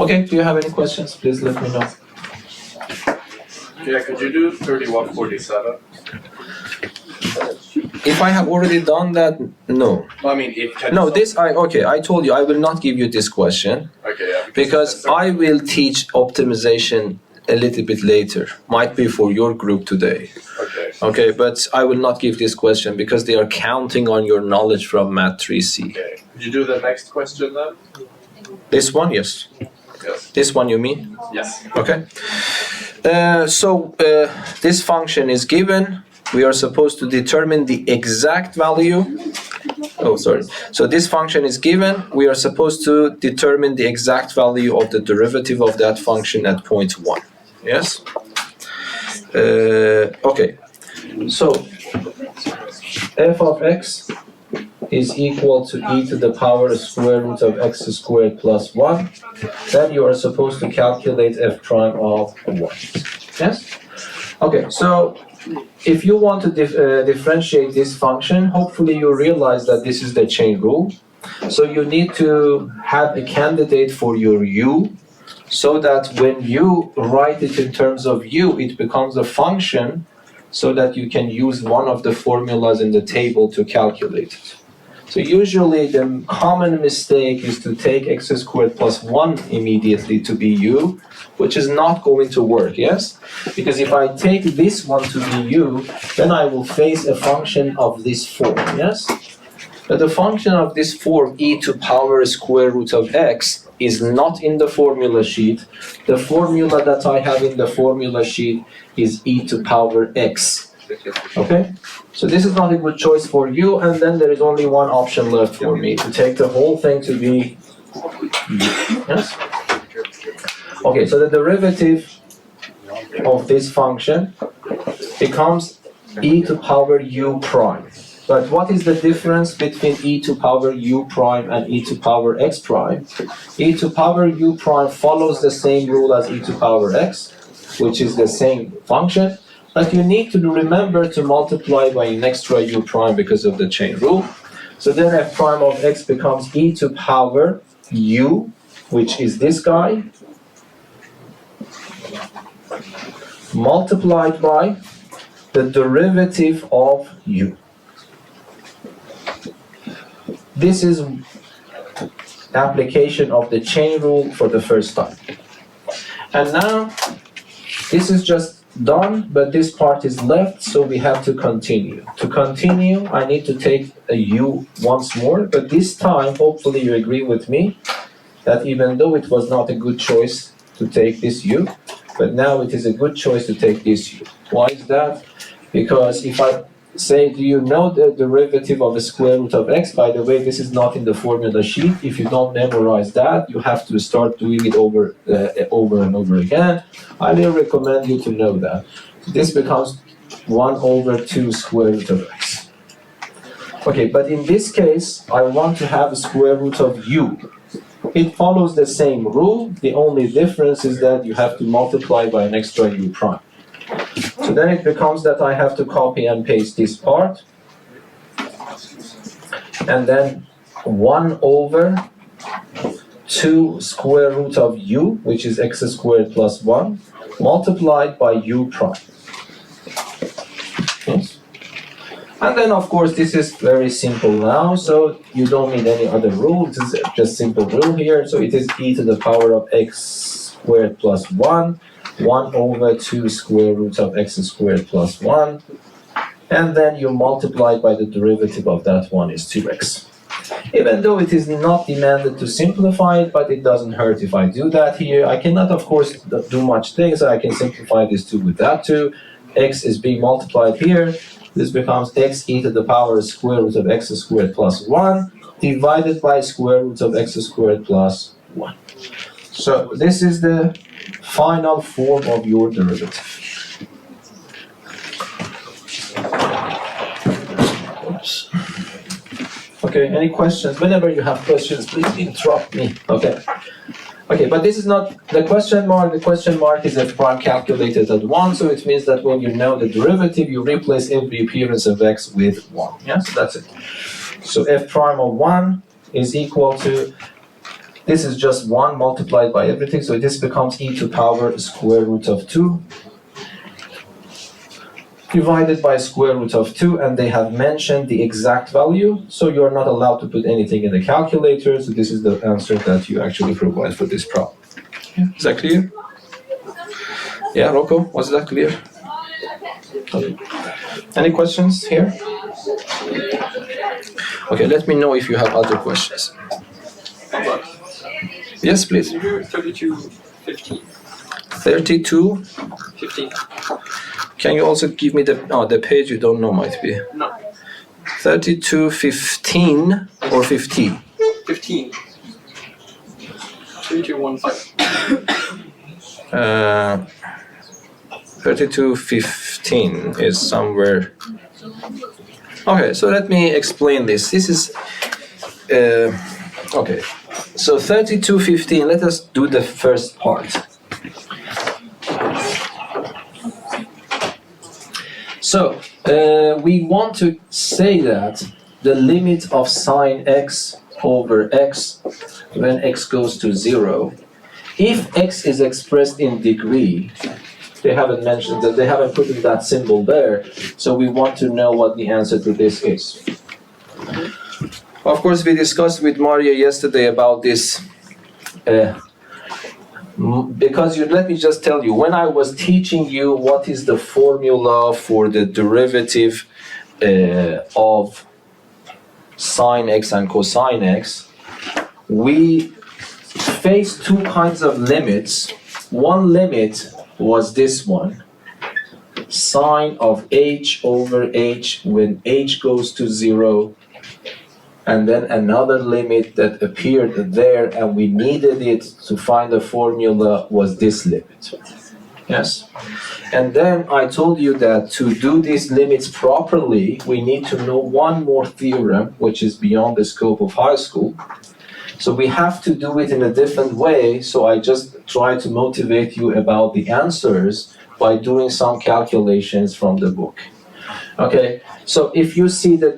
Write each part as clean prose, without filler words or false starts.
Okay, do you have any questions? Please let me know. Yeah, could you do 3147? If I have already done that, no. I mean, if No, this I told you I will not give you this question. Okay, yeah. Because I will teach optimization a little bit later. Might be for your group today. Okay. Okay, but I will not give this question because they are counting on your knowledge from Math 3C. Okay. Could you do the next question then? This one, yes. Yes. This one you mean? Yes. Okay. This function is given. We are supposed to determine the exact value. Oh, sorry. So this function is given. We are supposed to determine the exact value of the derivative of that function at point 1. Yes? Okay. So f of x is equal to e to the power square root of x squared plus 1. Then you are supposed to calculate f prime of 1. Yes? Okay, so if you want to differentiate this function, hopefully you realize that this is the chain rule. So you need to have a candidate for your u, so that when you write it in terms of u, it becomes a function, so that you can use one of the formulas in the table to calculate it. So usually the common mistake is to take x squared plus 1 immediately to be u, which is not going to work, yes? Because if I take this one to be u, then I will face a function of this form, yes? But the function of this form, e to power square root of x, is not in the formula sheet. The formula that I have in the formula sheet is e to power x. Okay? So this is not a good choice for you, and then there is only one option left for me, to take the whole thing to be u. Yes? Okay, so the derivative of this function becomes e to power u prime. But what is the difference between e to power u prime and e to power x prime? E to power u prime follows the same rule as e to power x, which is the same function, but you need to remember to multiply by an extra u prime because of the chain rule. So then f prime of x becomes e to power u, which is this guy, multiplied by the derivative of u. This is application of the chain rule for the first time. And now, this is just done, but this part is left, so we have to continue. To continue, I need to take a u once more, but this time, hopefully you agree with me, that even though it was not a good choice to take this u, but now it is a good choice to take this u. Why is that? Because if I say, do you know the derivative of the square root of x? By the way, this is not in the formula sheet. If you don't memorize that, you have to start doing it over and over again. I will recommend you to know that. This becomes 1 over 2 square root of x. Okay, but in this case, I want to have a square root of u. It follows the same rule. The only difference is that you have to multiply by an extra u prime. So then it becomes that I have to copy and paste this part. And then 1 over 2 square root of u, which is x squared plus 1, multiplied by u prime. Yes? And then, of course, this is very simple now, so you don't need any other rule. This is just simple rule here. So it is e to the power of x squared plus 1, 1 over 2 square root of x squared plus 1, and then you multiply by the derivative of that one is 2x. Even though it is not demanded to simplify it, but it doesn't hurt if I do that here. I cannot, of course, do much things. I can simplify this 2 with that 2. X is being multiplied here. This becomes x e to the power square root of x squared plus 1 divided by square root of x squared plus 1. So this is the final form of your derivative. Oops. Okay, any questions? Whenever you have questions, please interrupt me. Okay. Okay, but this is not the question mark. The question mark is f prime calculated at 1, so it means that when you know the derivative, you replace every appearance of x with 1. Yeah, so that's it. So f prime of 1 is equal to This is just 1 multiplied by everything, so this becomes e to power square root of 2 divided by square root of 2, and they have mentioned the exact value, so you are not allowed to put anything in the calculator, so this is the answer that you actually provide for this problem. Is that clear? Yeah, Rocco, was that clear? Okay. Any questions here? Okay, let me know if you have other questions. Yes, please. 32:15. 32:15. Can you also give me the page you don't know might be? No. 32:15 or 50? 15. 32:15. 32:15 is somewhere. Okay, so let me explain this. This is okay. So 32:15. Let us do the first part. So we want to say that the limit of sine x over x when x goes to 0, if x is expressed in degree, they haven't mentioned that, they haven't put in that symbol there, so we want to know what the answer to this is. Of course, we discussed with Maria yesterday about this, because let me just tell you, when I was teaching you what is the formula for the derivative of sine x and cosine x, we faced two kinds of limits. One limit was this one, sine of h over h when h goes to 0, and then another limit that appeared there and we needed it to find a formula was this limit. Yes? And then I told you that to do these limits properly, we need to know one more theorem, which is beyond the scope of high school. So we have to do it in a different way, so I just try to motivate you about the answers by doing some calculations from the book. Okay, so if you see the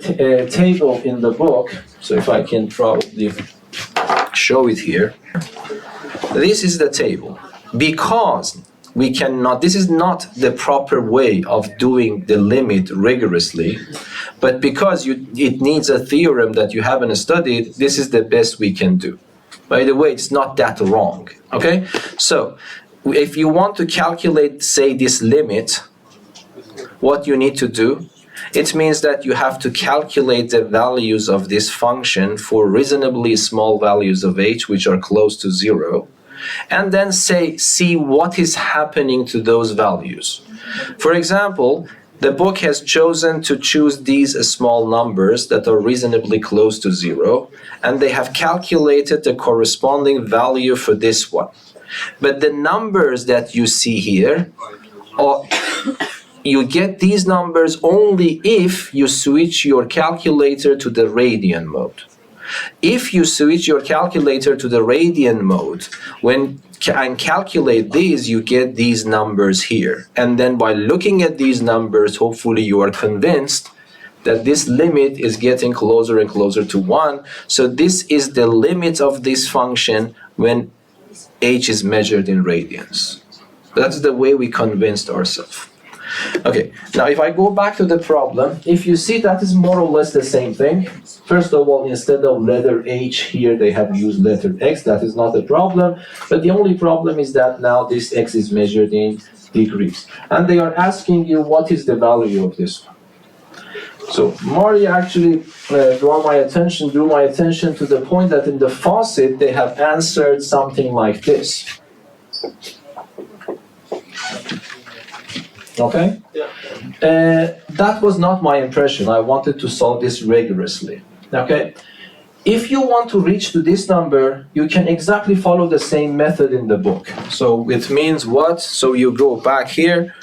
table in the book, so if I can probably show it here, this is the table. Because we cannot, this is not the proper way of doing the limit rigorously, but because it needs a theorem that you haven't studied, this is the best we can do. By the way, it's not that wrong, okay? So, if you want to calculate, say, this limit, what you need to do, it means that you have to calculate the values of this function for reasonably small values of h, which are close to 0, and then see what is happening to those values. For example, the book has chosen to choose these small numbers that are reasonably close to 0, and they have calculated the corresponding value for this one. But the numbers that you see here are you get these numbers only if you switch your calculator to the radian mode. If you switch your calculator to the radian mode, and calculate these, you get these numbers here. And then by looking at these numbers, hopefully you are convinced that this limit is getting closer and closer to 1. So this is the limit of this function when h is measured in radians. That's the way we convinced ourselves. Okay, now if I go back to the problem, if you see that is more or less the same thing. First of all, instead of letter h here, they have used letter x. That is not a problem. But the only problem is that now this x is measured in degrees. And they are asking you what is the value of this one. So Maria actually drew my attention to the point that in the faucet, they have answered something like this. Okay? Yeah. That was not my impression. I wanted to solve this rigorously. Okay? If you want to reach to this number, you can exactly follow the same method in the book. So it means what? So you go back here.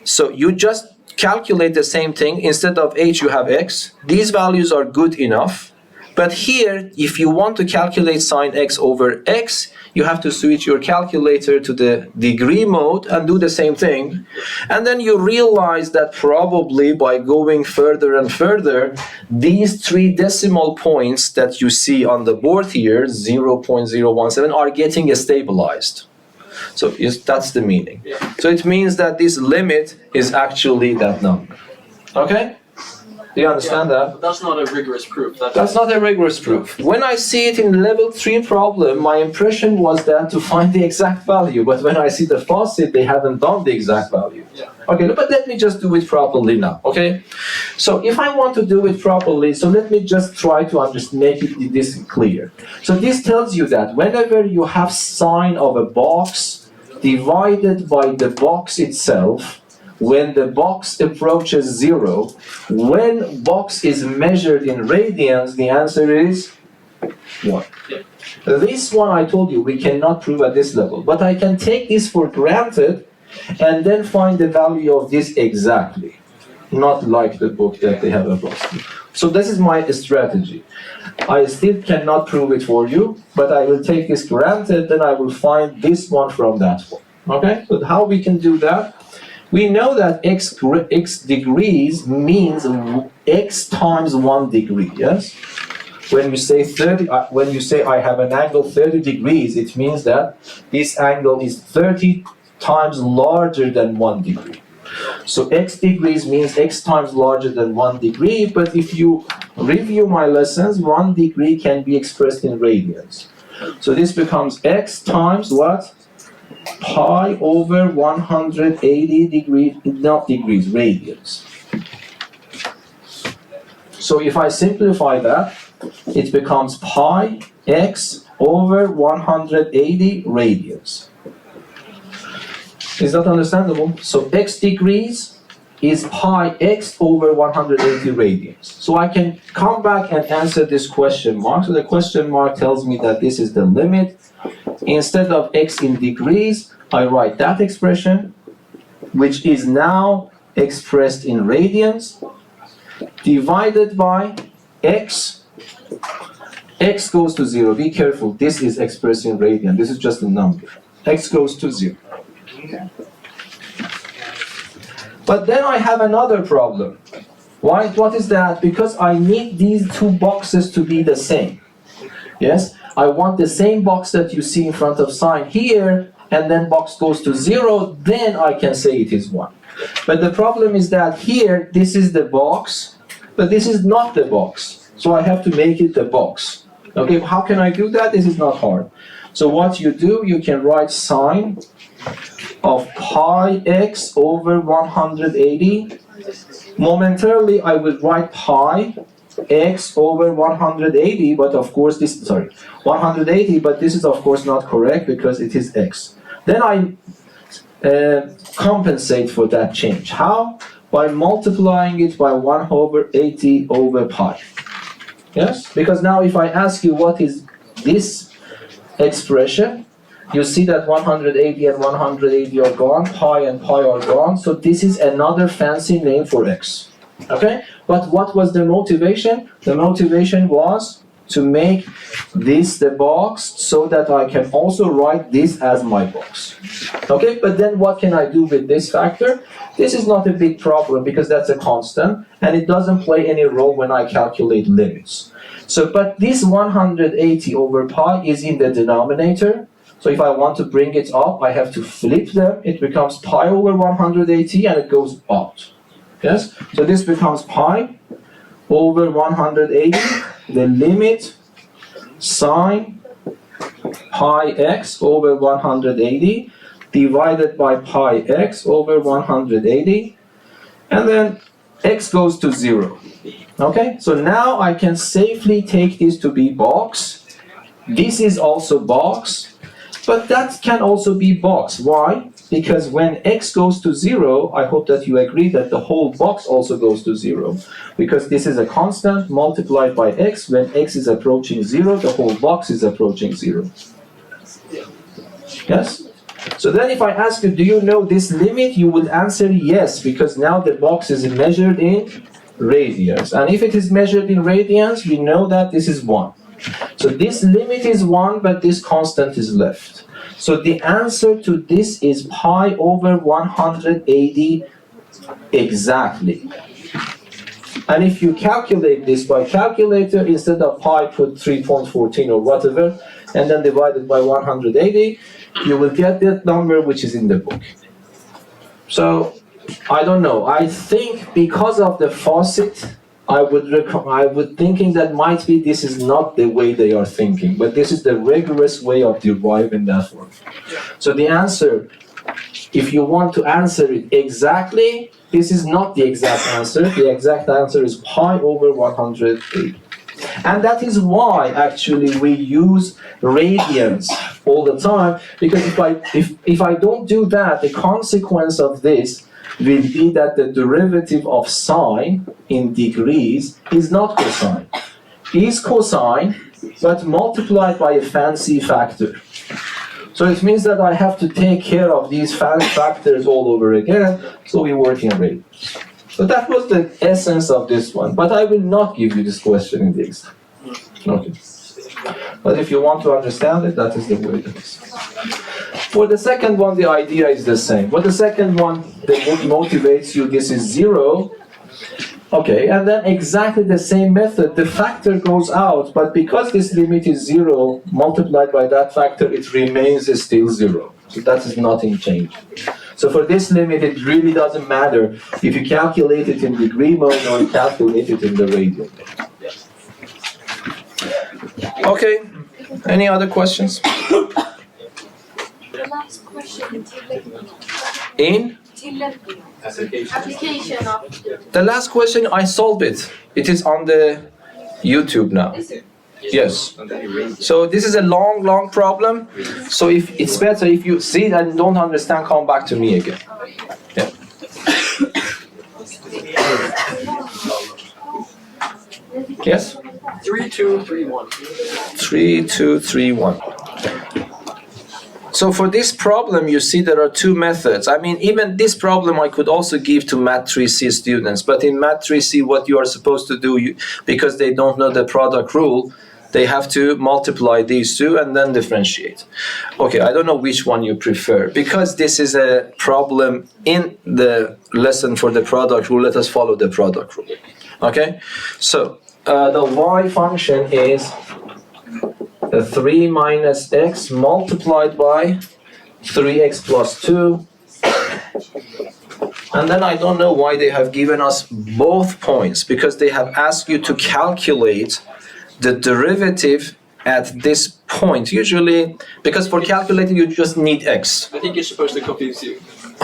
So you just calculate the same thing. Instead of h, you have x. These values are good enough. But here, if you want to calculate sine x over x, you have to switch your calculator to the degree mode and do the same thing. And then you realize that probably by going further and further, these 3 decimal points that you see on the board here, 0.017, are getting stabilized. So that's the meaning. So it means that this limit is actually that number. Okay? Do you understand that? But that's not a rigorous proof. That's not a rigorous proof. When I see it in level 3 problem, my impression was that to find the exact value. But when I see the faucet, they haven't done the exact value. Yeah. Okay, but let me just do it properly now, okay? So if I want to do it properly, so let me just try to make this clear. So this tells you that whenever you have sine of a box divided by the box itself, when the box approaches 0, when box is measured in radians, the answer is 1. Yeah. This one I told you we cannot prove at this level, but I can take this for granted and then find the value of this exactly, not like the book that they have above. So this is my strategy. I still cannot prove it for you, but I will take this granted, then I will find this one from that one. Okay, but how we can do that? We know that x degrees means x times 1 degree, yes? When you say I have an angle 30 degrees, it means that this angle is 30 times larger than 1 degree. So x degrees means x times larger than 1 degree, but if you review my lessons, 1 degree can be expressed in radians. So this becomes x times what? Pi over 180 degrees, not degrees, radians. So if I simplify that, it becomes pi x over 180 radians. Is that understandable? So x degrees is pi x over 180 radians. So I can come back and answer this question mark. So the question mark tells me that this is the limit. Instead of x in degrees, I write that expression, which is now expressed in radians, divided by x. X goes to 0. Be careful, this is expressed in radian. This is just a number. X goes to 0. But then I have another problem. Why? What is that? Because I need these 2 boxes to be the same. Yes? I want the same box that you see in front of sine here, and then box goes to 0, then I can say it is 1. But the problem is that here, this is the box, but this is not the box. So I have to make it the box. Okay, how can I do that? This is not hard. So what you do, you can write sine of pi x over 180. Momentarily, I will write pi x over 180, but of course 180, but this is of course not correct because it is x. Then I compensate for that change. How? By multiplying it by 1 over 80 over pi. Yes? Because now if I ask you what is this expression, you see that 180 and 180 are gone, pi and pi are gone, so this is another fancy name for x. Okay? But what was the motivation? The motivation was to make this the box so that I can also write this as my box. Okay, but then what can I do with this factor? This is not a big problem because that's a constant and it doesn't play any role when I calculate limits. So, but this 180 over pi is in the denominator. So if I want to bring it up, I have to flip them. It becomes pi over 180 and it goes out. Yes? So this becomes pi over 180, the limit sine pi x over 180 divided by pi x over 180, and then x goes to 0. Okay, so now I can safely take this to be box. This is also box, but that can also be box. Why? Because when x goes to 0, I hope that you agree that the whole box also goes to 0. Because this is a constant multiplied by x. When x is approaching 0, the whole box is approaching 0. Yes? So then if I ask you, do you know this limit? You will answer yes, because now the box is measured in radians. And if it is measured in radians, we know that this is 1. So this limit is 1, but this constant is left. So the answer to this is pi over 180 exactly. And if you calculate this by calculator, instead of pi, put 3.14 or whatever, and then divide it by 180, you will get that number which is in the book. So, I don't know. I think because of the faucet, I would thinking that might be this is not the way they are thinking, but this is the rigorous way of deriving that one. So the answer, if you want to answer it exactly, this is not the exact answer. The exact answer is pi over 180. And that is why actually we use radians all the time, because if I don't do that, the consequence of this will be that the derivative of sine in degrees is not cosine. Is cosine, but multiplied by a fancy factor. So it means that I have to take care of these factors all over again, so we work in radians. So that was the essence of this one, but I will not give you this question in the exam. Okay. But if you want to understand it, that is the way it is. For the second one, the idea is the same. For the second one, that motivates you, this is 0. Okay, and then exactly the same method, the factor goes out, but because this limit is 0, multiplied by that factor, it remains still 0. So that is nothing changed. So for this limit, it really doesn't matter if you calculate it in degree mode or you calculate it in the radian mode. Okay, any other questions? The last question, In? application of The last question, I solved it. It is on the YouTube now. Yes. So this is a long problem. So if it's better if you see it and don't understand, come back to me again. Yeah. Yes? 3231. 3, 2, 3, 1. So for this problem, you see there are two methods. I mean, even this problem I could also give to Math 3C students. But in Math 3C, what you are supposed to do, because they don't know the product rule, they have to multiply these two and then differentiate. Okay, I don't know which one you prefer. Because this is a problem in the lesson for the product rule, let us follow the product rule. Okay? So, the y function is 3 minus x multiplied by 3x plus 2. And then I don't know why they have given us both points, because they have asked you to calculate the derivative at this point. Usually, because for calculating you just need x. I think you're supposed to confuse you.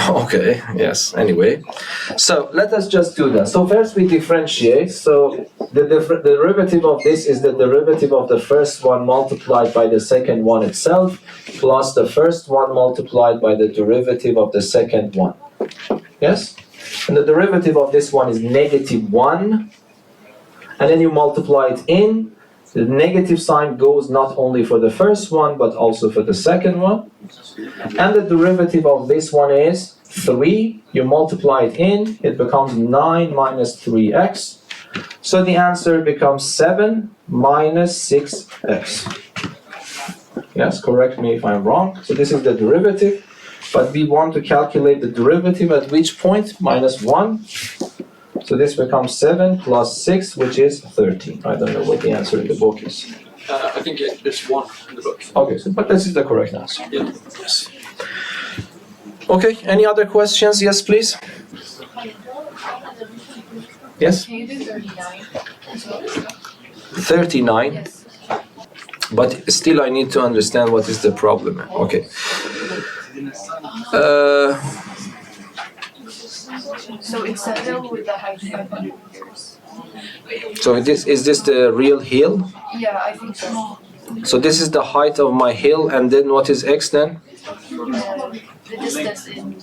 Okay, yes, anyway. So let us just do that. So first we differentiate. So the derivative of this is the derivative of the first one multiplied by the second one itself, plus the first one multiplied by the derivative of the second one. Yes? And the derivative of this one is -1. And then you multiply it in. The negative sign goes not only for the first one, but also for the second one. And the derivative of this one is 3. You multiply it in, it becomes 9 minus 3x. So the answer becomes 7 minus 6x. Yes, correct me if I'm wrong. So this is the derivative, but we want to calculate the derivative at which point? -1. So this becomes 7 plus 6, which is 13. I don't know what the answer in the book is. I think there's 1 in the book. Okay, so, but this is the correct answer. Yeah. Yes. Okay, any other questions? Yes, please. Yes? Can you do 39? 39. Yes. But still I need to understand what is the problem. Okay. So it's a hill with a height of 500 meters. So is this the real hill? Yeah, I think so. So this is the height of my hill, and then what is x then? The distance in.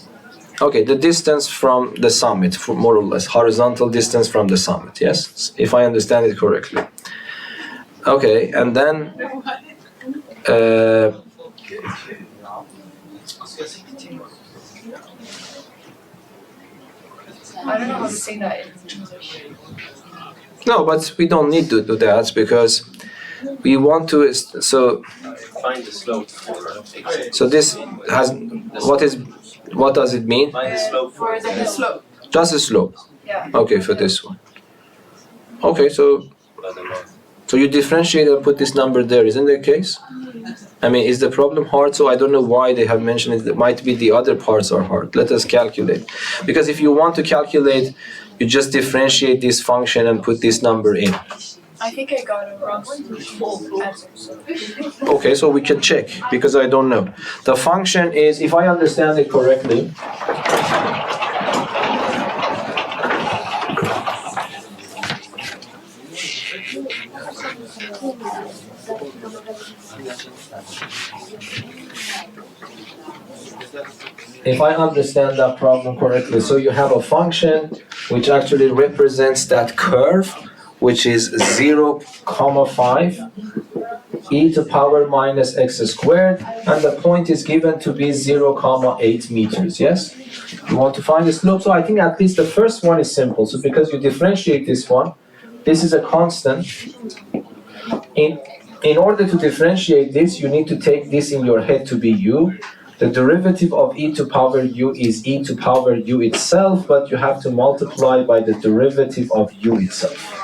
Okay, the distance from the summit, more or less, horizontal distance from the summit, yes? If I understand it correctly. Okay, and then I don't know how to say that in English. No, but we don't need to do that because we want to. So Find the slope for x. so this has what does it mean? Find the slope for For the slope. Just the slope. Yeah. Okay, for this one. Okay, so I don't know. so you differentiate and put this number there, isn't that the case? I mean, is the problem hard? So I don't know why they have mentioned it. It might be the other parts are hard. Let us calculate. Because if you want to calculate, you just differentiate this function and put this number in. I think I got a wrong answer. So. Okay, so we can check because I don't know. The function is, if I understand it correctly, if I understand that problem correctly, so you have a function which actually represents that curve, which is 0, 5 e to power minus x squared, and the point is given to be 0, 8 meters, yes? You want to find the slope, so I think at least the first one is simple. So because you differentiate this one, this is a constant. In order to differentiate this, you need to take this in your head to be u. The derivative of e to power u is e to power u itself, but you have to multiply by the derivative of u itself.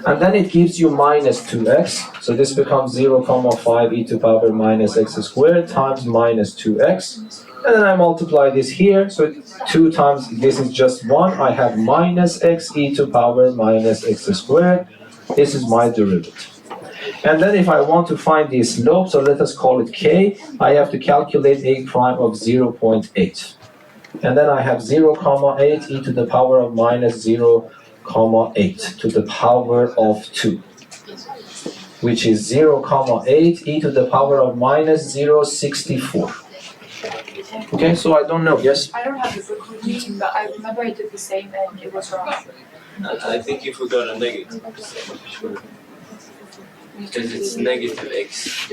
And then it gives you minus 2x, so this becomes 0, 5 e to power minus x squared times minus 2x. And then I multiply this here, so 2 times this is just 1, I have minus x e to power minus x squared. This is my derivative. And then if I want to find the slope, so let us call it k, I have to calculate a prime of 0.8. And then I have 0, 8 e to the power of minus 0, 8 to the power of 2, which is 0, 8 e to the power of minus 0.64. Okay, so I don't know, yes? I don't have the book with me, but I remember I did the same and it was wrong. I think if we got a negative, because it's negative x.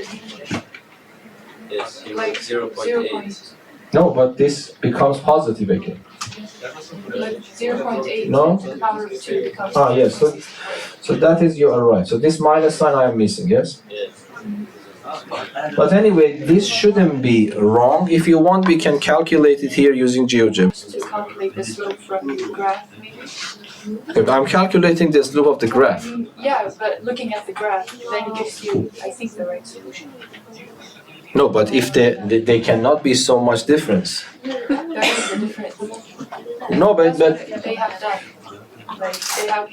Yes, you Like make 0.8. No, but this becomes positive again. Like 0.8 No? to the power of 2 becomes. Ah, yes, so that is, you are right. So this minus sign I am missing, yes? Yes. But anyway, this shouldn't be wrong. If you want, we can calculate it here using GeoGebra. To calculate the slope from the graph, maybe? If I'm calculating the slope of the graph. Yeah, but looking at the graph, then it gives you, I think, the right solution. No, but if they cannot be so much difference. There is a difference. No, but They have done. Like, they have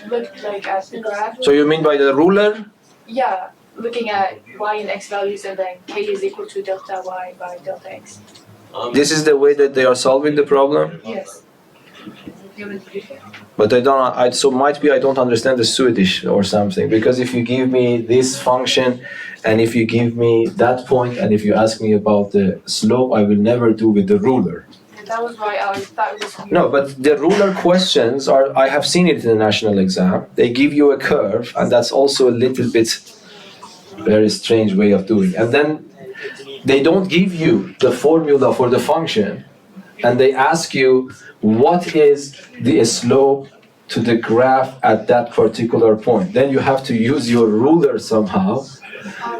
looked like at the graph. so you mean by the ruler? Yeah, looking at y and x values and then k is equal to delta y by delta x. This is the way that they are solving the problem? Yes. You want to do it? But so might be I don't understand the Swedish or something, because if you give me this function and if you give me that point and if you ask me about the slope, I will never do with the ruler. That was why I thought it was weird. No, but the ruler questions are, I have seen it in the national exam. They give you a curve, and that's also a little bit very strange way of doing. And then they don't give you the formula for the function, and they ask you what is the slope to the graph at that particular point. Then you have to use your ruler somehow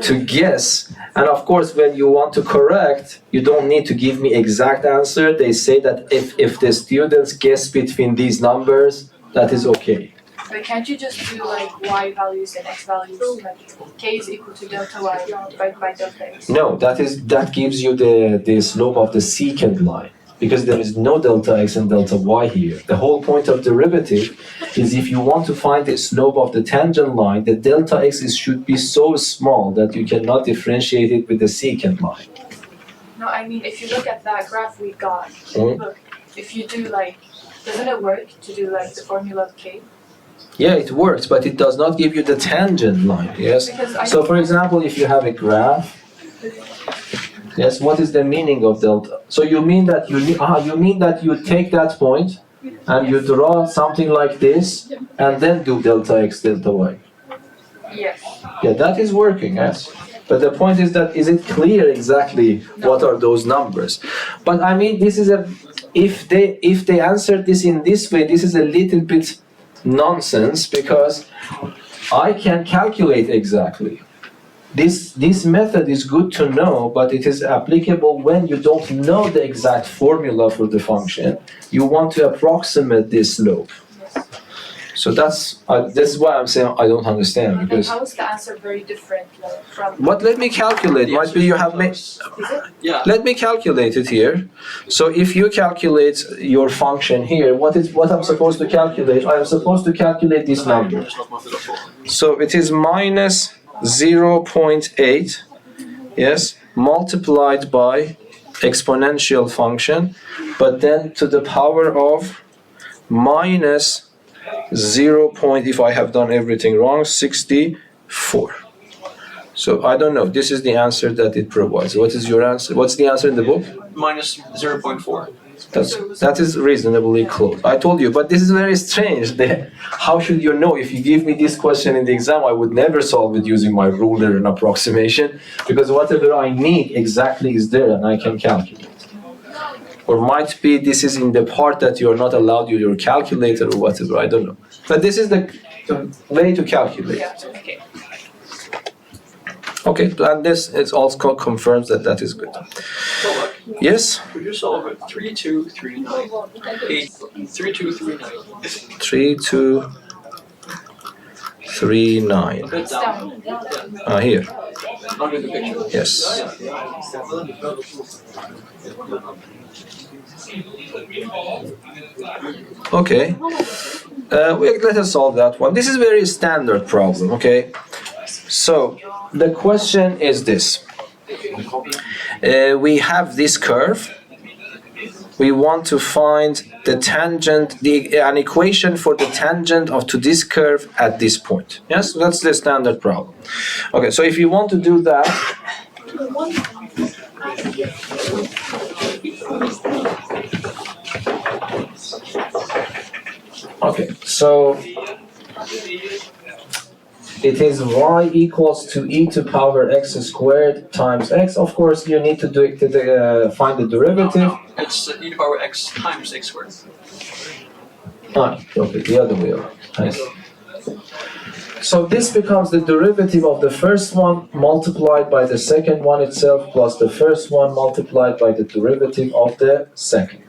to guess. And of course, when you want to correct, you don't need to give me exact answer. They say that if the students guess between these numbers, that is okay. But can't you just do like y values and x values? Like k is equal to delta y divided by delta x. No, that gives you the slope of the secant line, because there is no delta x and delta y here. The whole point of derivative is if you want to find the slope of the tangent line, the delta x should be so small that you cannot differentiate it with the secant line. No, I mean if you look at that graph we got, Mm. look, if you do like, doesn't it work to do like the formula of k? Yeah, it works, but it does not give you the tangent line, yes? Because I So for example, if you have a graph, yes, what is the meaning of delta? So you mean that you take that point and you draw something like this and then do delta x, delta y. yes. Yeah, that is working, yes. But the point is it clear exactly what are those numbers? But I mean, this is if they answered this in this way, this is a little bit nonsense because I can calculate exactly. This method is good to know, but it is applicable when you don't know the exact formula for the function. You want to approximate this slope. So that's why I'm saying I don't understand, And because. how is the answer very different from? But let me calculate. Might be you have made. Is it? Yeah. Let me calculate it here. So if you calculate your function here, what I'm supposed to calculate? I am supposed to calculate this number. So it is minus 0.8, yes, multiplied by exponential function, but then to the power of minus 0. If I have done everything wrong, 64. So I don't know. This is the answer that it provides. What is your answer? What's the answer in the book? Minus 0.4. That is reasonably close. I told you, but this is very strange. How should you know? If you give me this question in the exam, I would never solve it using my ruler and approximation, because whatever I need exactly is there and I can calculate. Or might be this is in the part that you're not allowed your calculator or whatever, I don't know. But this is the way to calculate. Yeah, okay. Okay, and this is also confirms that is good. So look, Yes? could you solve it? 3, 2, 3, 9. 8, 3, 2, 3, 9. 3, 2, 3, 9. A bit down. Here. Under the picture. Yes. Okay. Let us solve that one. This is a very standard problem, okay? So, the question is this. We have this curve. We want to find the tangent, an equation for the tangent to this curve at this point. Yes, that's the standard problem. Okay, so if you want to do that, okay, so it is y equals to e to power x squared times x. Of course, you need to do it to find the derivative. It's e to the power x times x squared. Okay, the other way around. Nice. So this becomes the derivative of the first one multiplied by the second one itself plus the first one multiplied by the derivative of the second.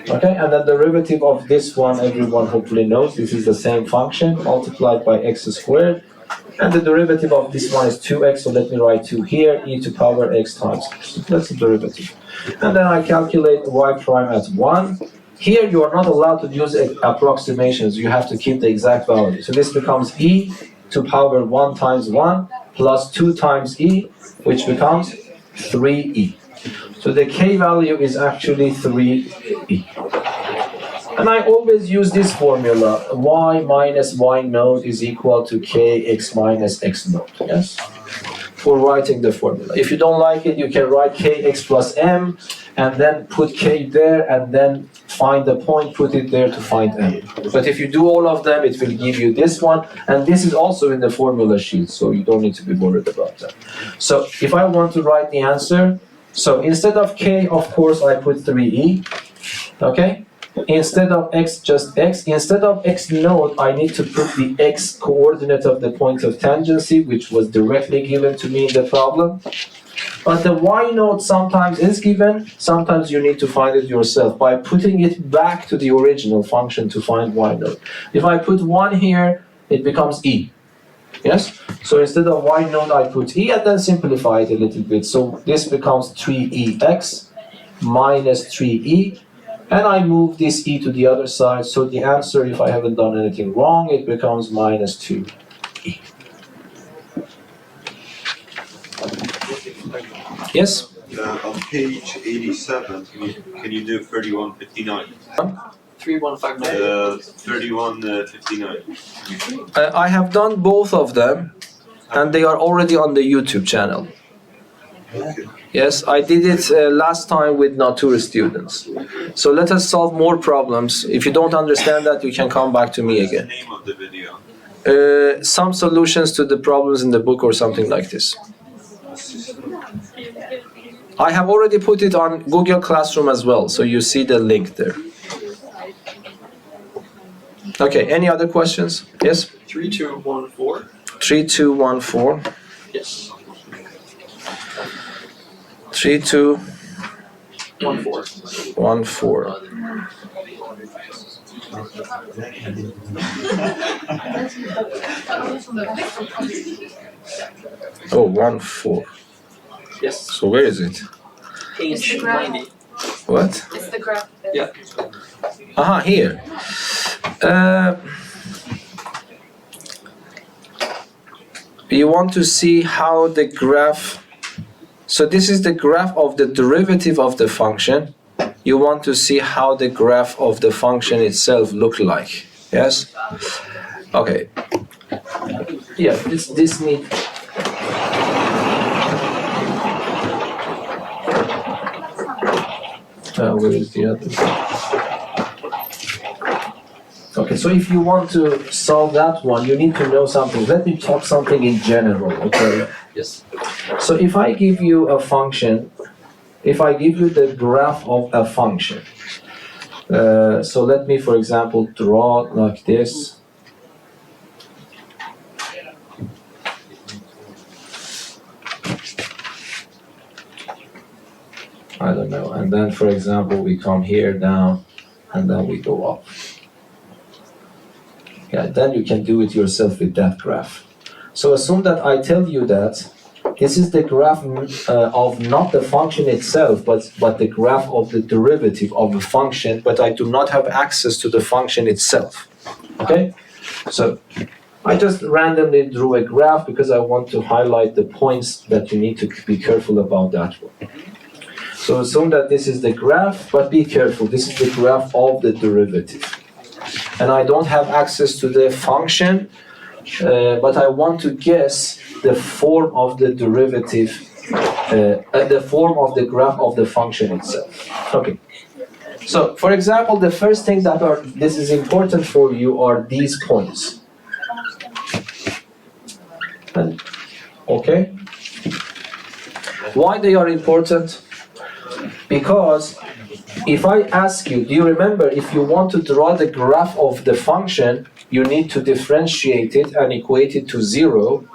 Okay, and the derivative of this one, everyone hopefully knows, this is the same function multiplied by x squared. And the derivative of this one is 2x, so let me write 2 here, e to power x times x. That's the derivative. And then I calculate y prime at 1. Here you are not allowed to use approximations, you have to keep the exact value. So this becomes e to power 1 times 1 plus 2 times e, which becomes 3e. So the k value is actually 3e. And I always use this formula, y minus y node is equal to kx minus x node, yes? For writing the formula. If you don't like it, you can write kx plus m, and then put k there, and then find the point, put it there to find m. But if you do all of them, it will give you this one, and this is also in the formula sheet, so you don't need to be worried about that. So if I want to write the answer, so instead of k, of course, I put 3e, okay? Instead of x, just x. Instead of x node, I need to put the x coordinate of the point of tangency, which was directly given to me in the problem. But the y node sometimes is given, sometimes you need to find it yourself by putting it back to the original function to find y node. If I put 1 here, it becomes e. Yes? So instead of y node, I put e and then simplify it a little bit. So this becomes 3ex minus 3e. And I move this e to the other side, so the answer, if I haven't done anything wrong, it becomes minus 2e. Yes? On page 87, can you do 3159? 3159. 3159. I have done both of them, and they are already on the YouTube channel. Okay. Yes, I did it last time with Natura students. So let us solve more problems. If you don't understand that, you can come back to me What's the again. name of the video? Some solutions to the problems in the book or something like this. I have already put it on Google Classroom as well, so you see the link there. Okay, any other questions? Yes? 3214. 3214. Yes. 3214. Oh, 14. Yes. So where is it? Page the graph. 90. What? It's the graph. Yeah. Aha, here. You want to see how the graph. So this is the graph of the derivative of the function. You want to see how the graph of the function itself look like. Yes? Okay. Yeah, this need. Where is the other? Okay, so if you want to solve that one, you need to know something. Let me talk something in general, okay? Yes. So if I give you a function, if I give you the graph of a function, so let me, for example, draw like this. I don't know, and then, for example, we come here down, and then we go up. Yeah, then you can do it yourself with that graph. So assume that I tell you that this is the graph of not the function itself, but the graph of the derivative of a function, but I do not have access to the function itself. Okay? So I just randomly drew a graph because I want to highlight the points that you need to be careful about that one. So assume that this is the graph, but be careful, this is the graph of the derivative. And I don't have access to the function, but I want to guess the form of the derivative, the form of the graph of the function itself. Okay. So, for example, the first thing this is important for you are these points. And, okay. Why they are important? Because if I ask you, do you remember if you want to draw the graph of the function, you need to differentiate it and equate it to 0.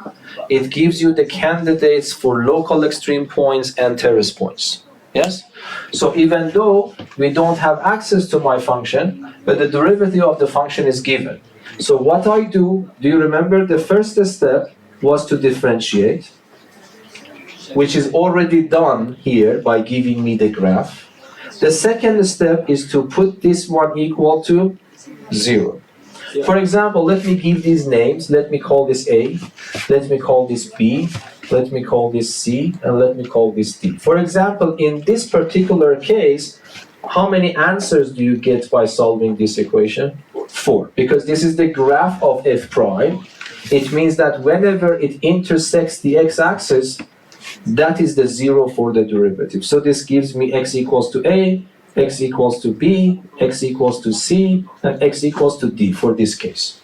It gives you the candidates for local extreme points and terrace points. Yes? So even though we don't have access to my function, but the derivative of the function is given. So what I do you remember the first step was to differentiate, which is already done here by giving me the graph. The second step is to put this one equal to 0. For example, let me give these names. Let me call this A, let me call this B, let me call this C, and let me call this D. For example, in this particular case, how many answers do you get by solving this equation? 4, because this is the graph of f prime. It means that whenever it intersects the x-axis, that is the 0 for the derivative. So this gives me x equals to A, x equals to B, x equals to C, and x equals to D for this case.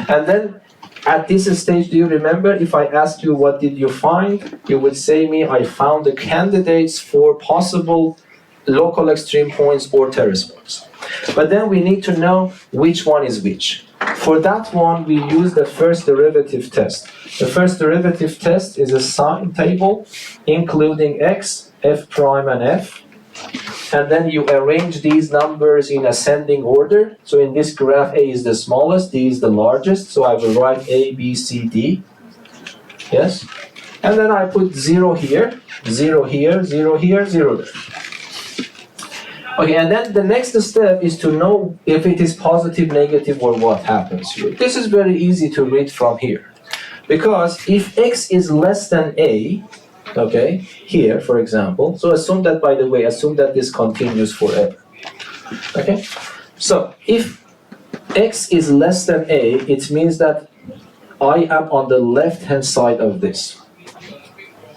And then at this stage, do you remember if I asked you what did you find? You would say me, I found the candidates for possible local extreme points or terrace points. But then we need to know which one is which. For that one, we use the first derivative test. The first derivative test is a sign table, including x, f prime, and f. And then you arrange these numbers in ascending order. So in this graph, A is the smallest, D is the largest. So I will write A, B, C, D. Yes? And then I put 0 here, 0 here, 0 here, 0 there. Okay, and then the next step is to know if it is positive, negative, or what happens here. This is very easy to read from here. Because if x is less than a, okay, here, for example, so assume that, by the way, assume that this continues forever. Okay? So, if x is less than a, it means that I am on the left-hand side of this.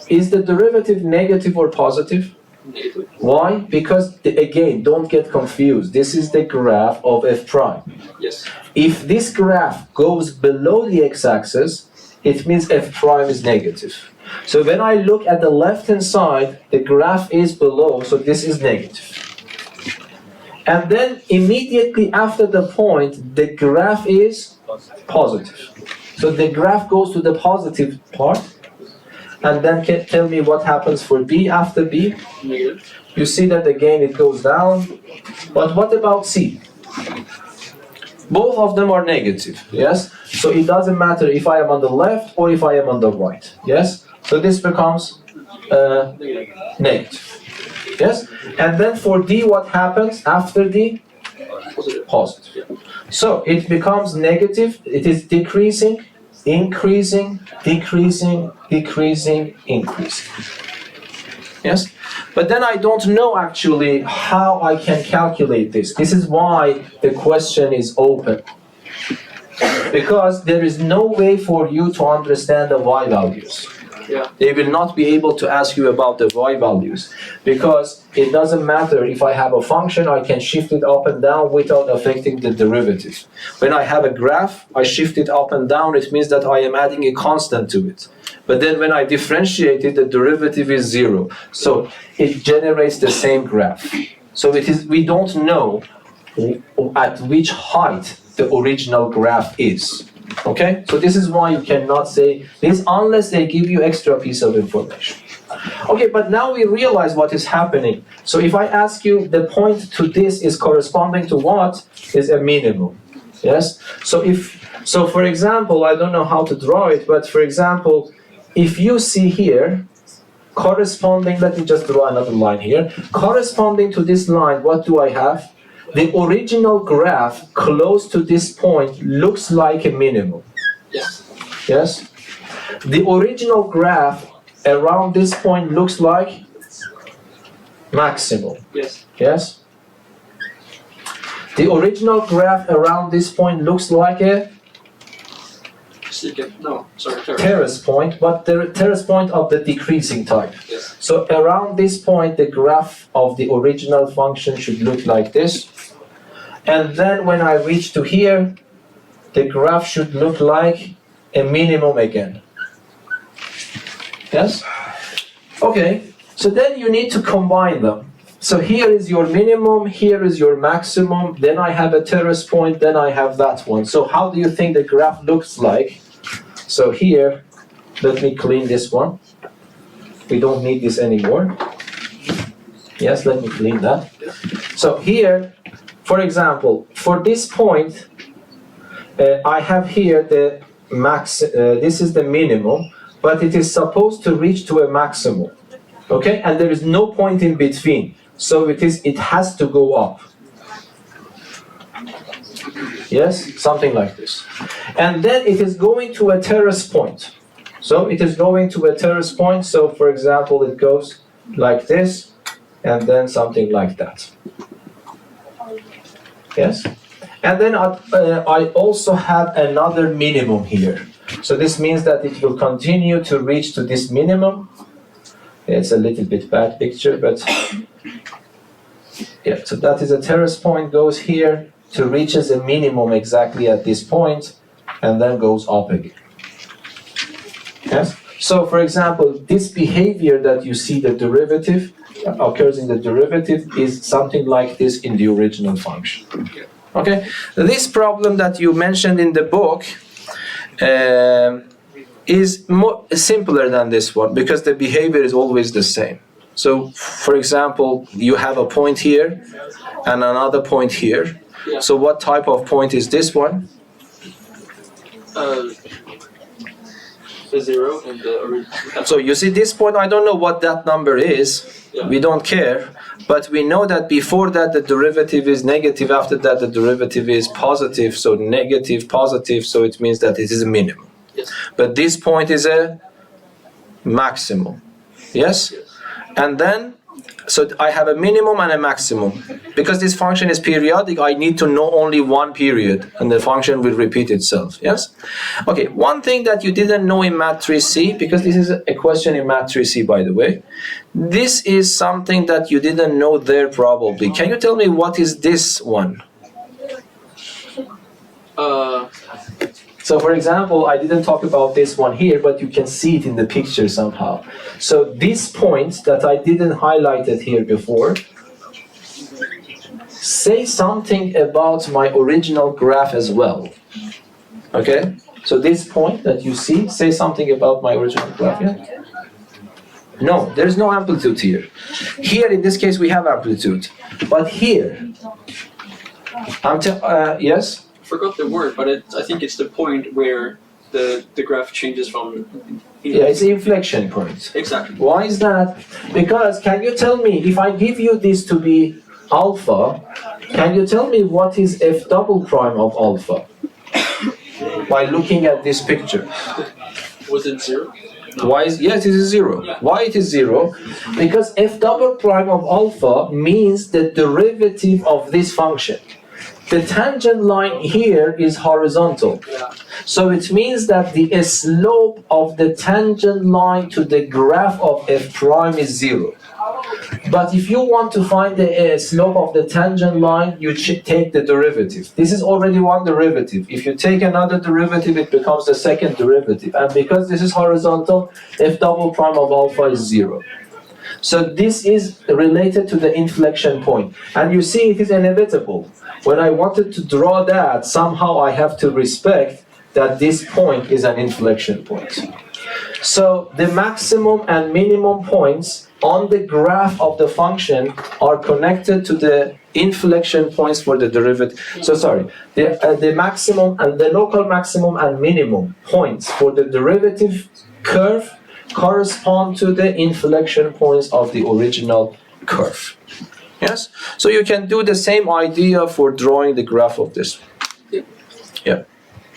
Is the derivative negative or positive? Negative. Why? Because, again, don't get confused. This is the graph of f prime. Yes. If this graph goes below the x-axis, it means f prime is negative. So when I look at the left-hand side, the graph is below, so this is negative. And then immediately after the point, the graph is positive. So the graph goes to the positive part. And then can tell me what happens for B after B. Negative. You see that again it goes down. But what about C? Both of them are negative, yes? So it doesn't matter if I am on the left or if I am on the right, yes? So this becomes negative, yes? And then for D, what happens after D? Positive. Positive. So it becomes negative, it is decreasing, increasing, decreasing, decreasing, increasing. Yes? But then I don't know actually how I can calculate this. This is why the question is open. Because there is no way for you to understand the y values. Yeah. They will not be able to ask you about the y values. Because it doesn't matter if I have a function, I can shift it up and down without affecting the derivative. When I have a graph, I shift it up and down, it means that I am adding a constant to it. But then when I differentiate it, the derivative is 0. So it generates the same graph. So we don't know at which height the original graph is. Okay? So this is why you cannot say this unless they give you extra piece of information. Okay, but now we realize what is happening. So if I ask you the point to this is corresponding to what? Is a minimum. Yes? So for example, I don't know how to draw it, but for example, if you see here, corresponding, let me just draw another line here, corresponding to this line, what do I have? The original graph close to this point looks like a minimum. Yes. Yes? The original graph around this point looks like maximum. Yes. Yes? The original graph around this point looks like a Secant. No. Sorry. Terrace. terrace point, but the terrace point of the decreasing type. Yes. So around this point, the graph of the original function should look like this. And then when I reach to here, the graph should look like a minimum again. Yes? Okay, so then you need to combine them. So here is your minimum, here is your maximum, then I have a terrace point, then I have that one. So how do you think the graph looks like? So here, let me clean this one. We don't need this anymore. Yes, let me clean that. So here, for example, for this point, I have here the max, this is the minimum, but it is supposed to reach to a maximum. Okay, and there is no point in between. So it has to go up. Yes, something like this. And then it is going to a terrace point. So it is going to a terrace point. So for example, it goes like this, and then something like that. Yes? And then I also have another minimum here. So this means that it will continue to reach to this minimum. It's a little bit bad picture, but yeah, so that is a terrace point, goes here to reaches a minimum exactly at this point, and then goes up again. Yes? So for example, this behavior that you see the derivative occurs in the derivative is something like this in the original function. Okay? This problem that you mentioned in the book is more simpler than this one because the behavior is always the same. So, for example, you have a point here and another point here. Yeah. So what type of point is this one? The 0 and the original. So you see this point, I don't know what that number is. Yeah. We don't care. But we know that before that the derivative is negative, after that the derivative is positive. So negative, positive, so it means that it is a minimum. Yes. But this point is a maximum. Yes? Yes. And then, so I have a minimum and a maximum. Because this function is periodic, I need to know only one period, and the function will repeat itself. Yes? Okay, one thing that you didn't know in Math 3C, because this is a question in Math 3C, by the way, this is something that you didn't know there probably. Can you tell me what is this one? So for example, I didn't talk about this one here, but you can see it in the picture somehow. So this point that I didn't highlight it here before, say something about my original graph as well. Okay? So this point that you see, say something about my original graph here. No, there's no amplitude here. Here, in this case, we have amplitude. But here, yes? Forgot the word, but I think it's the point where the graph changes from. Yeah, it's the inflection point. Exactly. Why is that? Because can you tell me, if I give you this to be alpha, can you tell me what is f double prime of alpha? By looking at this picture. Was it 0? Why is, yes, it is 0. Yeah. Why it is 0? Because f double prime of alpha means the derivative of this function. The tangent line here is horizontal. Yeah. So it means that the slope of the tangent line to the graph of f prime is 0. But if you want to find the slope of the tangent line, you should take the derivative. This is already one derivative. If you take another derivative, it becomes the second derivative. And because this is horizontal, f double prime of alpha is 0. So this is related to the inflection point. And you see it is inevitable. When I wanted to draw that, somehow I have to respect that this point is an inflection point. So the maximum and minimum points on the graph of the function are connected to the inflection points for the derivative. So sorry, the maximum and the local maximum and minimum points for the derivative curve correspond to the inflection points of the original curve. Yes? So you can do the same idea for drawing the graph of this. Yeah.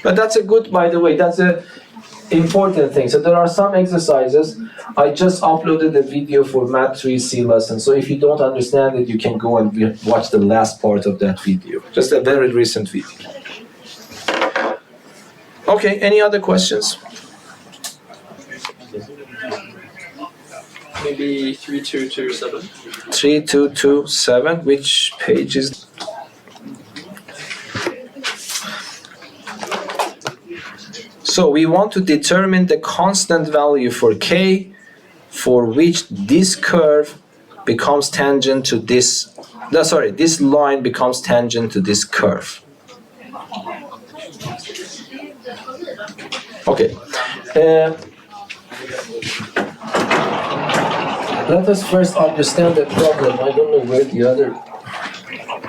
But that's a good, by the way, that's a important thing. So there are some exercises. I just uploaded a video for Math 3C lesson. So if you don't understand it, you can go and watch the last part of that video. Just a very recent video. Okay, any other questions? Maybe 3227. 3227, which page is? So we want to determine the constant value for k for which this curve becomes tangent to this, this line becomes tangent to this curve. Okay. Let us first understand the problem. I don't know where the other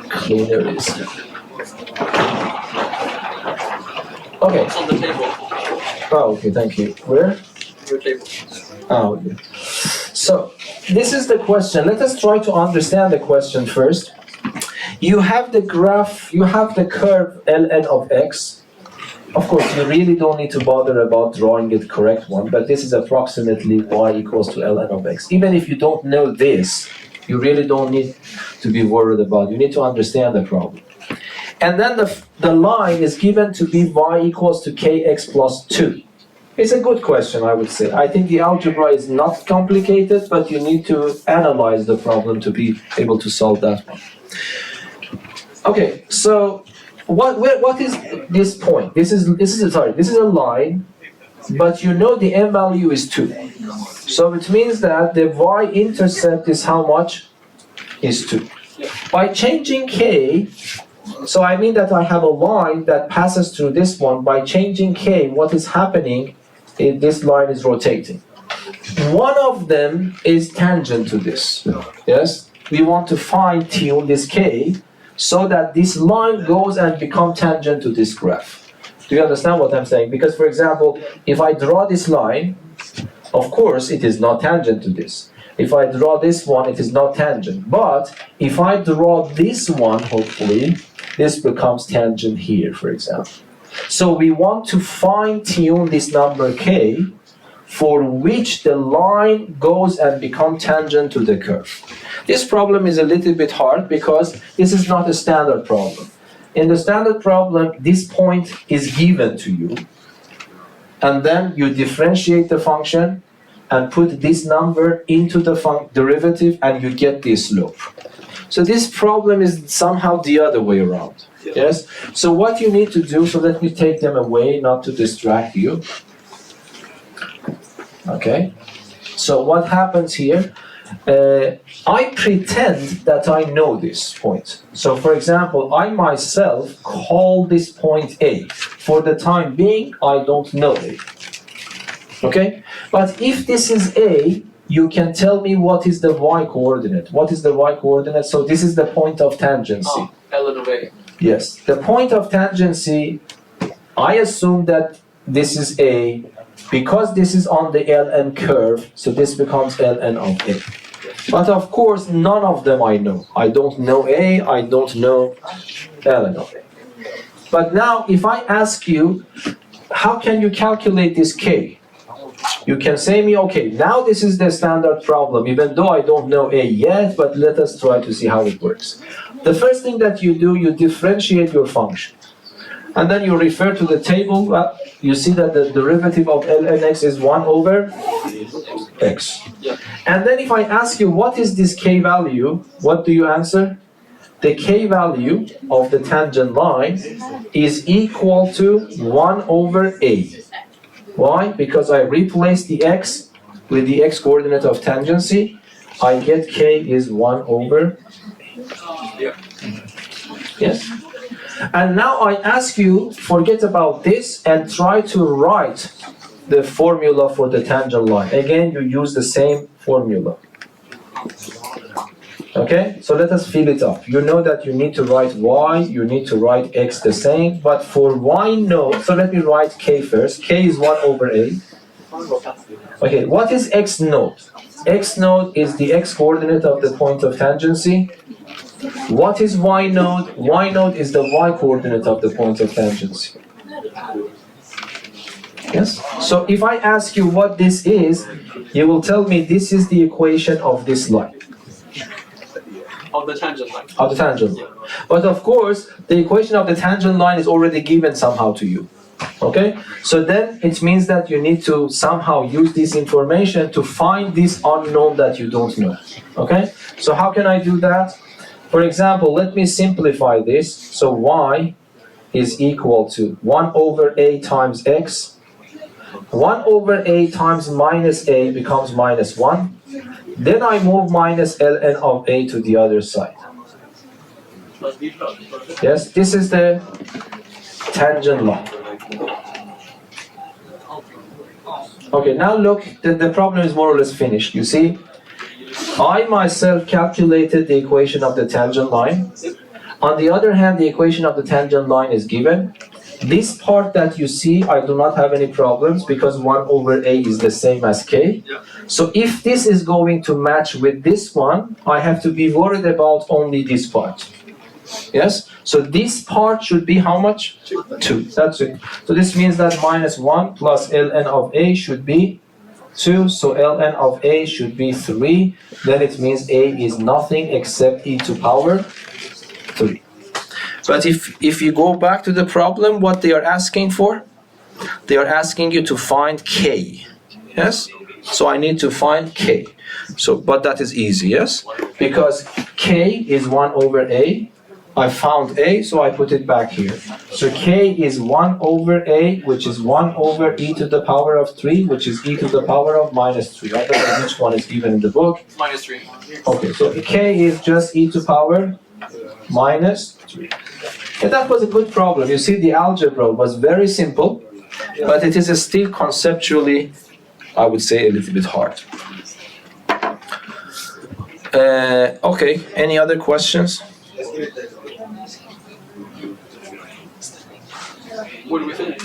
cleaner is. Okay. It's on the table. Oh, okay, thank you. Where? Your table. Oh, okay. So, this is the question. Let us try to understand the question first. You have the graph, you have the curve ln of x. Of course, you really don't need to bother about drawing it correct one, but this is approximately y equals to ln of x. Even if you don't know this, you really don't need to be worried about it. You need to understand the problem. And then the line is given to be y equals to kx plus 2. It's a good question, I would say. I think the algebra is not complicated, but you need to analyze the problem to be able to solve that one. Okay, so what is this point? This is a line, but you know the m value is 2. So it means that the y-intercept is how much? Is 2. By changing k, so I mean that I have a line that passes through this one. By changing k, what is happening is this line is rotating. One of them is tangent to this. Yes? We want to fine-tune this k so that this line goes and becomes tangent to this graph. Do you understand what I'm saying? Because, for example, if I draw this line, of course, it is not tangent to this. If I draw this one, it is not tangent. But if I draw this one, hopefully, this becomes tangent here, for example. So we want to fine-tune this number k for which the line goes and becomes tangent to the curve. This problem is a little bit hard because this is not a standard problem. In the standard problem, this point is given to you. And then you differentiate the function and put this number into the derivative and you get the slope. So this problem is somehow the other way around. Yes? So what you need to do, so let me take them away, not to distract you. Okay? So what happens here? I pretend that I know this point. So for example, I myself call this point A. For the time being, I don't know A. Okay? But if this is A, you can tell me what is the y coordinate. What is the y coordinate? So this is the point of tangency. ln of A. Yes. The point of tangency, I assume that this is A. Because this is on the ln curve, so this becomes ln of A. But of course, none of them I know. I don't know A, I don't know ln of A. But now, if I ask you, how can you calculate this K? You can say me, okay, now this is the standard problem, even though I don't know A yet, but let us try to see how it works. The first thing that you do, you differentiate your function. And then you refer to the table, you see that the derivative of ln x is 1 over x. And then if I ask you, what is this K value, what do you answer? The K value of the tangent line is equal to 1 over A. Why? Because I replace the x with the x coordinate of tangency. I get K is 1 over. Yes? And now I ask you, forget about this and try to write the formula for the tangent line. Again, you use the same formula. Okay? So let us fill it up. You know that you need to write y, you need to write x the same, but for y, no. So let me write k first. K is 1 over A. Okay, what is x node? X node is the x coordinate of the point of tangency. What is y node? Y node is the y coordinate of the point of tangency. Yes? So if I ask you what this is, you will tell me this is the equation of this line. Of the tangent line. Of the tangent line. But of course, the equation of the tangent line is already given somehow to you. Okay? So then it means that you need to somehow use this information to find this unknown that you don't know. Okay? So how can I do that? For example, let me simplify this. So y is equal to 1 over A times x. 1 over A times minus A becomes minus 1. Then I move minus ln of A to the other side. Yes, this is the tangent line. Okay, now look, the problem is more or less finished. You see, I myself calculated the equation of the tangent line. On the other hand, the equation of the tangent line is given. This part that you see, I do not have any problems because 1 over A is the same as K. So if this is going to match with this one, I have to be worried about only this part. Yes? So this part should be how much? 2. That's it. So this means that minus 1 plus ln of A should be 2. So ln of A should be 3. Then it means A is nothing except e to power 3. But if you go back to the problem, what they are asking for? They are asking you to find K. Yes? So I need to find K. So, but that is easy, yes? Because K is 1 over A. I found A, so I put it back here. So K is 1 over A, which is 1 over e to the power of 3, which is e to the power of minus 3. I don't know which one is given in the book. Minus 3. Okay, so K is just e to power minus 3. And that was a good problem. You see, the algebra was very simple, but it is still conceptually, I would say, a little bit hard. Okay, any other questions? What do we think?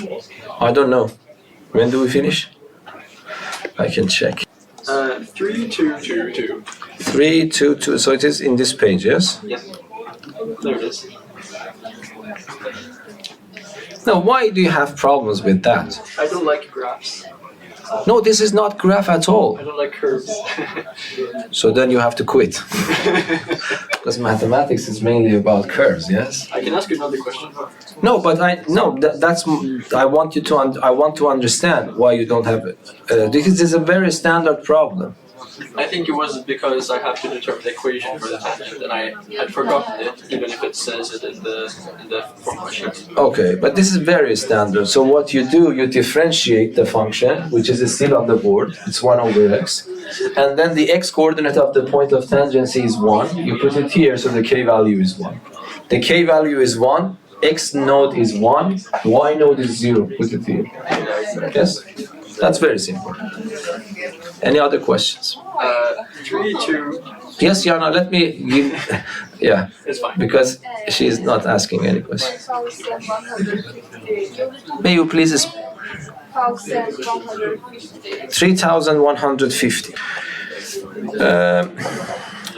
I don't know. When do we finish? I can check. 3, 2, 2, 2. 3, 2, 2. So it is in this page, yes? Yes. There it is. Now, why do you have problems with that? I don't like graphs. No, this is not graph at all. I don't like curves. So then you have to quit. Because mathematics is mainly about curves, yes? I can ask you another question. No, but I want you to I want to understand why you don't have it. Because it's a very standard problem. I think it was because I have to determine the equation for the tangent, and I had forgotten it, even if it says it in the formula sheet. Okay, but this is very standard. So what you do, you differentiate the function, which is still on the board. It's 1 over x. And then the x coordinate of the point of tangency is 1. You put it here, so the k value is 1. The k value is 1. X node is 1. Y node is 0. Put it here. Yes? That's very simple. Any other questions? 3, 2, Yes, Yana, let me give... Yeah, it's fine. because she is not asking any questions. 1,150. May you please... 1,150. 3,150.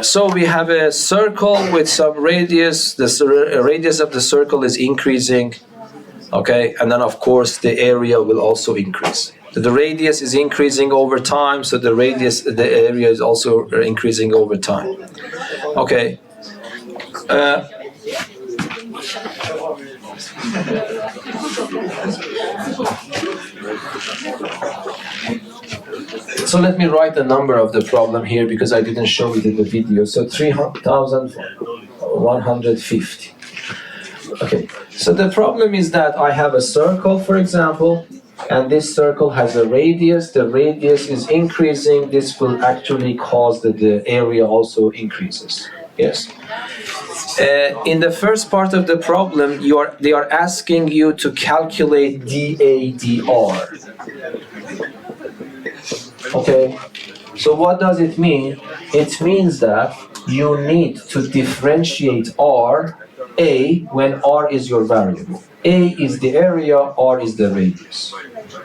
So we have a circle with some radius. The radius of the circle is increasing. Okay, and then of course the area will also increase. The radius is increasing over time, so the area is also increasing over time. Okay. So let me write the number of the problem here because I didn't show it in the video. So 3,150. Okay, so the problem is that I have a circle, for example, and this circle has a radius. The radius is increasing. This will actually cause that the area also increases. Yes. In the first part of the problem, they are asking you to calculate dAdr. Okay, so what does it mean? It means that you need to differentiate r, a, when r is your variable. A is the area, r is the radius.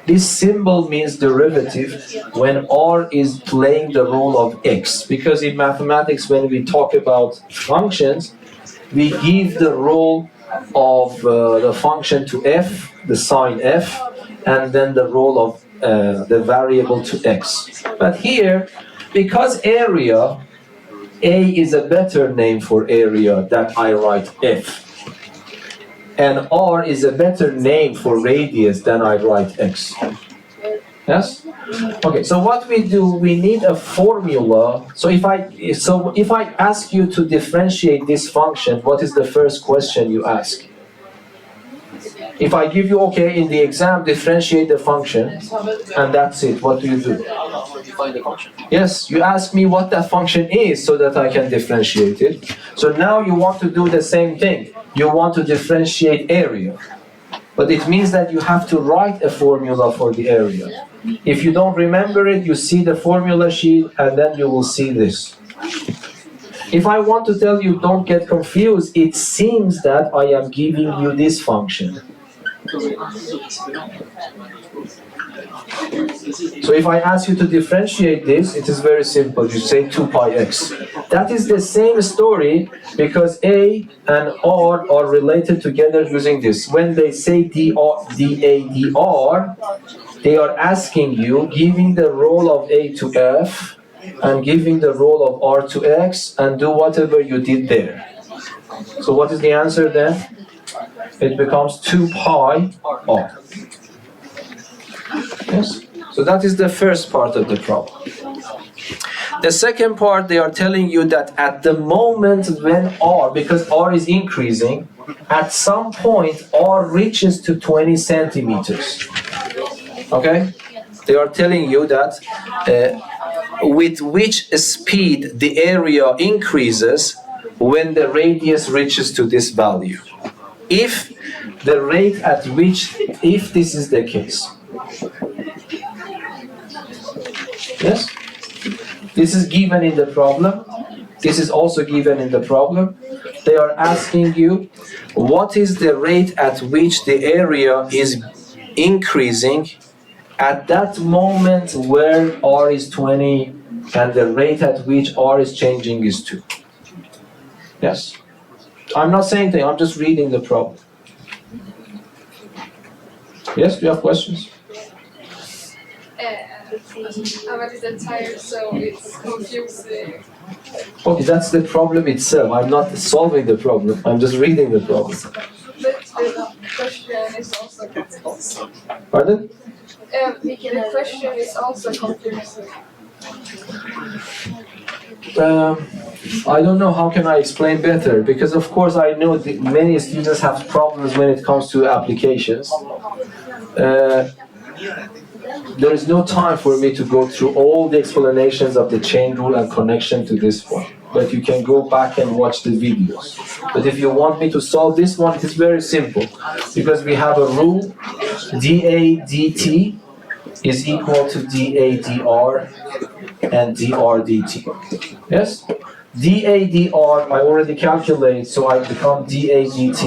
This symbol means derivative when r is playing the role of x, because in mathematics when we talk about functions, we give the role of the function to f, the sign f, and then the role of the variable to x. But here, because area, a is a better name for area that I write f. And r is a better name for radius than I write x. Yes? Okay, so what we do, we need a formula. So if I ask you to differentiate this function, what is the first question you ask? If I give you, okay, in the exam, differentiate the function, and that's it, what do you do? Define the function. Yes, you ask me what that function is so that I can differentiate it. So now you want to do the same thing. You want to differentiate area. But it means that you have to write a formula for the area. If you don't remember it, you see the formula sheet and then you will see this. If I want to tell you don't get confused, it seems that I am giving you this function. So if I ask you to differentiate this, it is very simple. You say 2 pi x. That is the same story because a and r are related together using this. When they say dAdr, they are asking you, giving the role of a to f and giving the role of r to x and do whatever you did there. So what is the answer then? It becomes 2 pi r. Yes? So that is the first part of the problem. The second part, they are telling you that at the moment when r, because r is increasing, at some point r reaches to 20 centimeters. Okay? They are telling you that with which speed the area increases when the radius reaches to this value. If the rate at which, if this is the case. Yes? This is given in the problem. This is also given in the problem. They are asking you, what is the rate at which the area is increasing at that moment where r is 20 and the rate at which r is changing is 2. Yes? I'm not saying anything, I'm just reading the problem. Yes, do you have questions? I'm a little tired, so it's confusing. Okay, that's the problem itself. I'm not solving the problem, I'm just reading the problem. But the question is also confusing. Pardon? The question is also confusing. I don't know how can I explain better, because of course I know that many students have problems when it comes to applications. There is no time for me to go through all the explanations of the chain rule and connection to this one. But you can go back and watch the videos. But if you want me to solve this one, it is very simple. Because we have a rule, dA dt is equal to dA dr and dr dt. Yes? dA dr I already calculate, so I become dA dt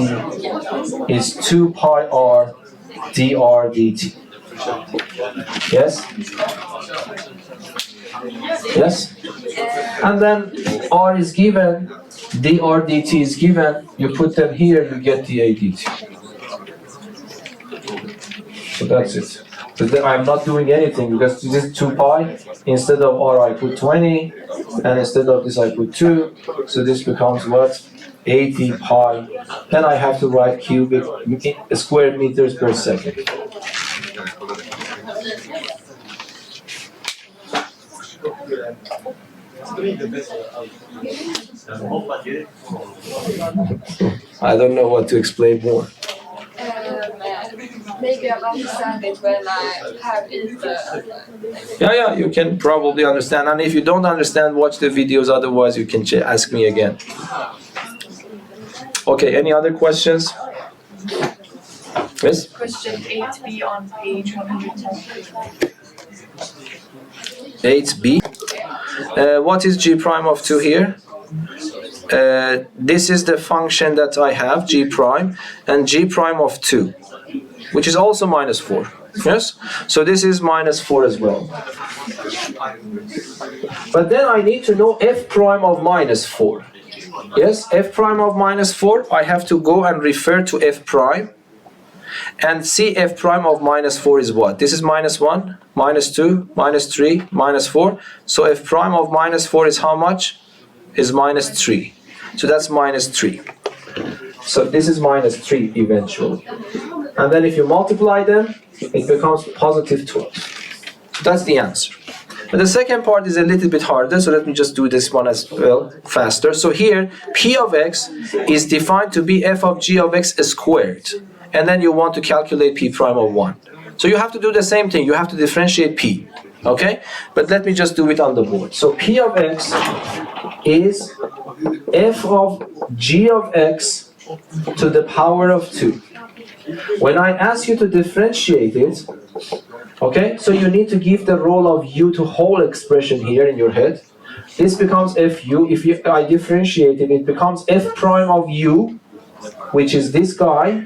is 2 pi r dr dt. Yes? Yes? And then r is given, dr dt is given, you put them here, you get dA dt. So that's it. So then I'm not doing anything because this is 2 pi. Instead of r I put 20, and instead of this I put 2. So this becomes what? 80 pi. Then I have to write cubic square meters per second. I don't know what to explain more. Maybe I'll understand it when I have it. Yeah, you can probably understand. And if you don't understand, watch the videos. Otherwise, you can ask me again. Okay, any other questions? Yes? Question 8b on page 110. 8b. What is g prime of 2 here? This is the function that I have, g prime, and g prime of 2, which is also minus 4. Yes? So this is minus 4 as well. But then I need to know f prime of minus 4. Yes, f prime of minus 4, I have to go and refer to f prime and see f prime of minus 4 is what? This is minus 1, minus 2, minus 3, minus 4. So f prime of minus 4 is how much? Is minus 3. So that's minus 3. So this is minus 3 eventually. And then if you multiply them, it becomes positive 12. So that's the answer. But the second part is a little bit harder, so let me just do this one as well, faster. So here, p of x is defined to be f of g of x squared. And then you want to calculate p prime of 1. So you have to do the same thing. You have to differentiate p. Okay? But let me just do it on the board. So p of x is f of g of x to the power of 2. When I ask you to differentiate it, okay, so you need to give the role of u to whole expression here in your head. This becomes fu. If I differentiate it, it becomes f prime of u, which is this guy,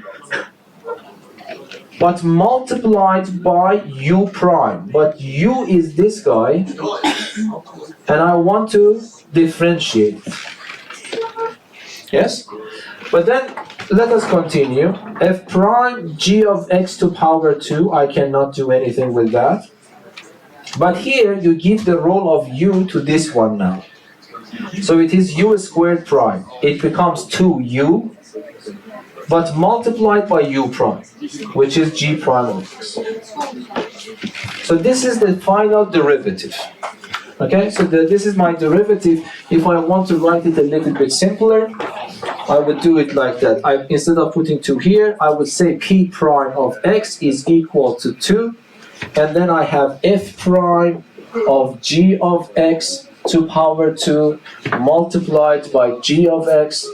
but multiplied by u prime. But u is this guy, and I want to differentiate. Yes? But then, let us continue. F prime g of x to power 2, I cannot do anything with that. But here, you give the role of u to this one now. So it is u squared prime. It becomes 2u, but multiplied by u prime, which is g prime of x. So this is the final derivative. Okay, so this is my derivative. If I want to write it a little bit simpler, I would do it like that. Instead of putting 2 here, I would say p prime of x is equal to 2, and then I have f prime of g of x to power 2 multiplied by g of x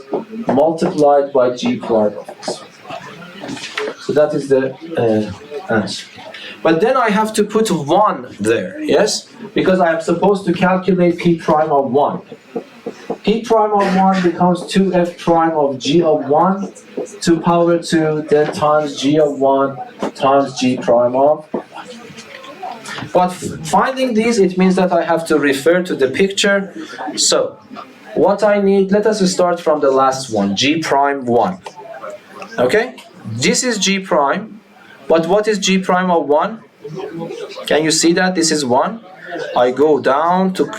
multiplied by g prime of x. So that is the answer. But then I have to put 1 there, yes? Because I am supposed to calculate p prime of 1. P prime of 1 becomes 2f prime of g of 1 to power 2, then times g of 1 times g prime of. But finding these, it means that I have to refer to the picture. So, what I need, let us start from the last one, g prime 1. Okay? This is g prime, but what is g prime of 1? Can you see that? This is 1. I go down to,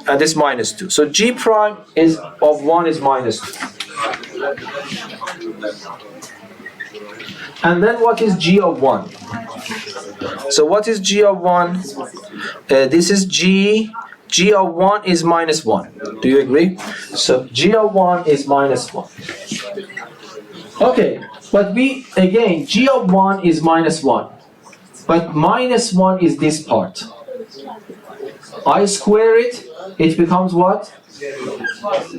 and this minus 2. So g prime is of 1 is minus 2. And then what is g of 1? So what is g of 1? This is g. G of 1 is minus 1. Do you agree? So g of 1 is minus 1. Okay, but again, g of 1 is minus 1. But minus 1 is this part. I square it, it becomes what?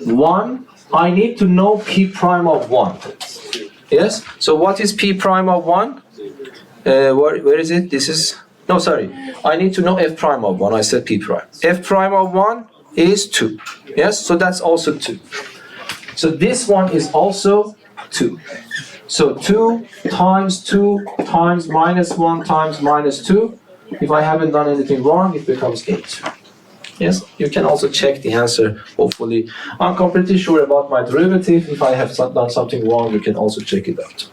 1. I need to know p prime of 1. Yes? So what is p prime of 1? Where is it? This is... No, sorry. I need to know f prime of 1. I said p prime. F prime of 1 is 2. Yes? So that's also 2. So this one is also 2. So 2 times 2 times minus 1 times minus 2. If I haven't done anything wrong, it becomes 8. Yes? You can also check the answer, hopefully. I'm completely sure about my derivative. If I have done something wrong, you can also check it out.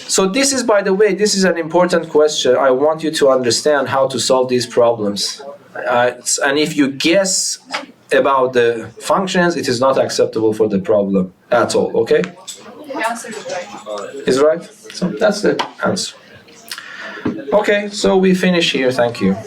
So this is, by the way, this is an important question. I want you to understand how to solve these problems. And if you guess about the functions, it is not acceptable for the problem at all, okay? The answer is right. Is right? So that's the answer. Okay, so we finish here. Thank you.